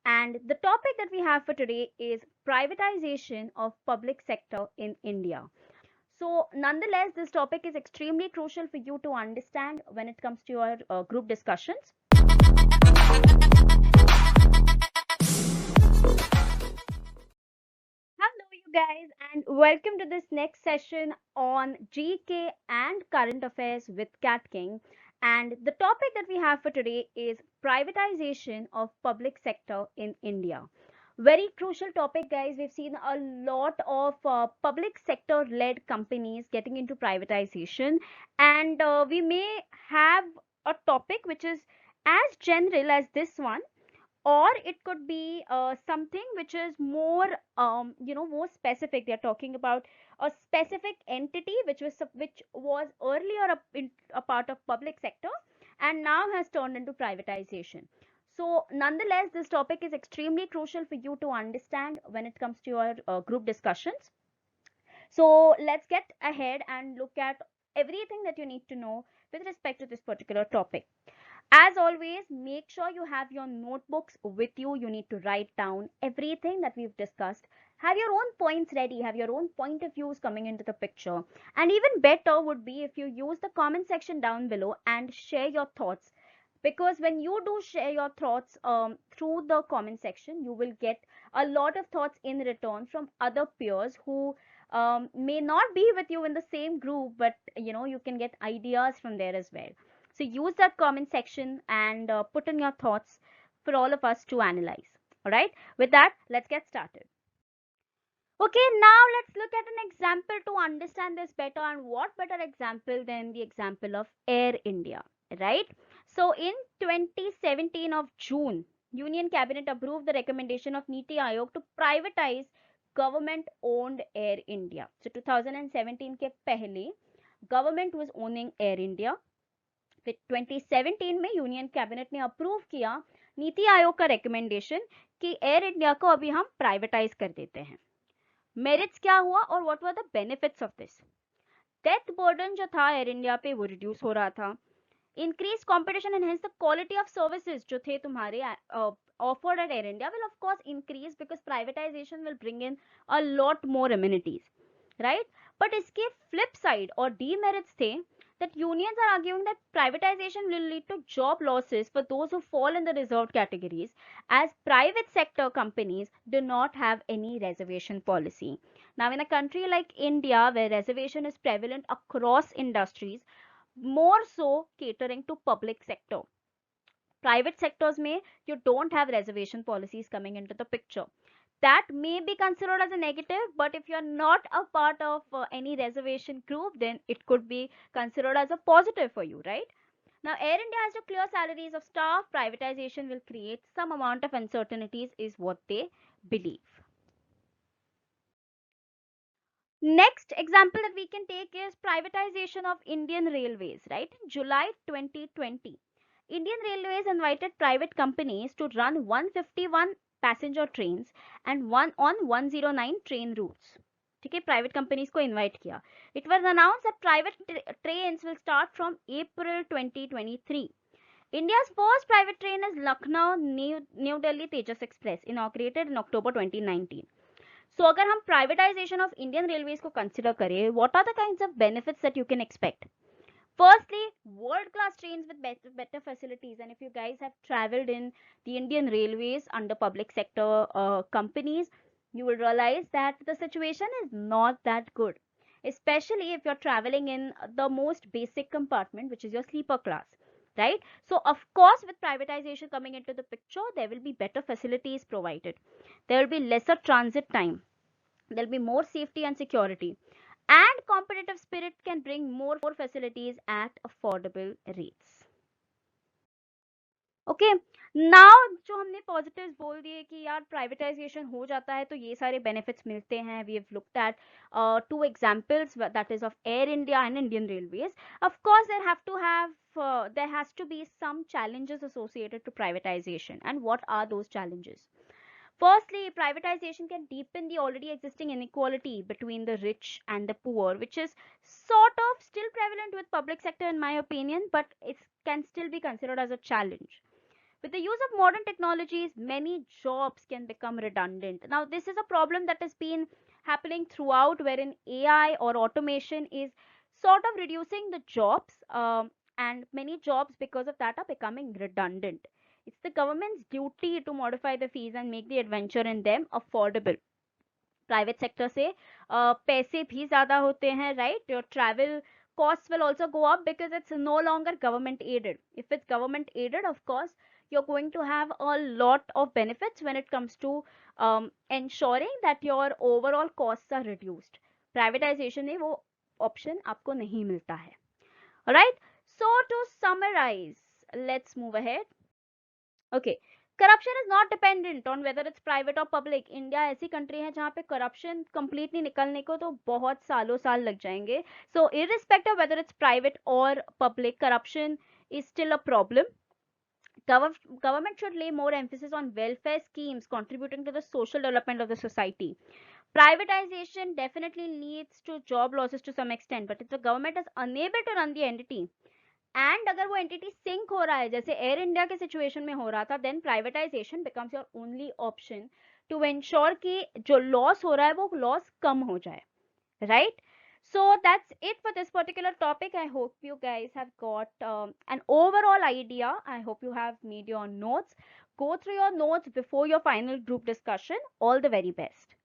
And the topic that we have for today is privatization of public sector in India. So, nonetheless, this topic is extremely crucial for you to understand when it comes to your group discussions. Hello, you guys, and welcome to this next session on GK and current affairs with CATKing. And the topic that we have for today is privatization of public sector in India. Very crucial topic, guys. We've seen a lot of public sector led companies getting into privatization, and we may have a topic which is as general as this one, or it could be something which is more more specific. They're talking about a specific entity which was earlier a part of public sector and now has turned into privatization. So nonetheless, this topic is extremely crucial for you to understand when it comes to your group discussions. So let's get ahead and look at everything that you need to know with respect to this particular topic. As always, make sure you have your notebooks with you. You need to write down everything that we've discussed. Have your own points ready, have your own point of views coming into the picture. And even better would be if you use the comment section down below and share your thoughts. Because when you do share your thoughts through the comment section, you will get a lot of thoughts in return from other peers who may not be with you in the same group, but you can get ideas from there as well. So use that comment section and put in your thoughts for all of us to analyze. All right. With that, let's get started. Okay, now let's look at an example to understand this better. And what better example than the example of Air India, right? So in 2017 of June, Union Cabinet approved the recommendation of Niti Aayog to privatize government owned Air India. So 2017 के पहले government was owning Air India. फिर 2017 में union cabinet ने approve किया नीति आयोग का recommendation कि air India को अभी हम प्राइवेटाइज कर देते हैं. मेरिट्स क्या हुआ और what were the benefits of this? Death burden जो था एयर इंडिया पे वो रिड्यूस हो रहा था. Increase competition and hence the quality of services जो थे तुम्हारे offered at Air India will of course increase because privatization will bring in a lot more amenities, right? But इसके flip side or demerits थे that unions are arguing that privatization will lead to job losses for those who fall in the reserved categories, as private sector companies do not have any reservation policy. Now, in a country like India, where reservation is prevalent across industries, more so catering to public sector. Private sectors may you don't have reservation policies coming into the picture. That may be considered as a negative, but if you're not a part of any reservation group, then it could be considered as a positive for you, right? Now, Air India has to clear salaries of staff. Privatization will create some amount of uncertainties, is what they believe. Next example that we can take is privatization of Indian Railways, right? In July 2020, Indian Railways invited private companies to run 151 passenger trains and one on 109 train routes. ठीक है, private companies को invite किया. It was announce that private trains will start from April 2023. India's first private train is Lucknow New Delhi Tejas Express, inaugurated in October 2019. So अगर हम privatization of Indian Railways को consider करें, what are the kinds of benefits that you can expect? Firstly, world-class trains with better facilities. And if you guys have traveled in the Indian Railways under public sector companies, you will realize that the situation is not that good, especially if you're traveling in the most basic compartment, which is your sleeper class, right? So of course, with privatization coming into the picture, there will be better facilities provided. There will be lesser transit time. There'll be more safety and security, and competitive spirit can bring more facilities at affordable rates. Okay, now जो हमने positives बोल दिए कि यार privatisation हो जाता है तो ये सारे बेनिफिट्स मिलते हैं. We have looked at two examples, that is of Air India and Indian Railways. Of course there has to be some challenges associated to privatization. And what are those challenges? Firstly, privatization can deepen the already existing inequality between the rich and the poor, which is sort of still prevalent with public sector in my opinion, but it can still be considered as a challenge. With the use of modern technologies, many jobs can become redundant. Now, this is a problem that has been happening throughout, wherein AI or automation is sort of reducing the jobs, and many jobs because of that are becoming redundant. It's the government's duty to modify the fees and make the adventure in them affordable. Private sector से पैसे भी ज़्यादा होते हैं, right? Your travel costs will also go up because it's no longer government aided. If it's government aided, of course, you're going to have a lot of benefits when it comes to ensuring that your overall costs are reduced. Privatization में वो option आपको नहीं मिलता है. Alright? So to summarize, let's move ahead. Okay. Corruption is not dependent on whether it's private or public. India ऐसी country है जहाँ पे करप्शन कंप्लीटली निकलने को तो बहुत सालों साल लग जाएंगे. So irrespective of whether it's private or public, corruption is still a problem. Government should lay more emphasis on welfare schemes contributing to the social development of the society. Privatization definitely leads to job losses to some extent, but if the government is unable to run the entity, and अगर वो entity sink हो रहा है जैसे air India के situation में हो रहा था, then privatization becomes your only option to ensure कि जो लॉस हो रहा है वो लॉस कम हो जाए, right? So that's it for this particular topic. I hope you guys have got an overall idea. I hope you have made your notes. Go through your notes before your final group discussion. All the very best.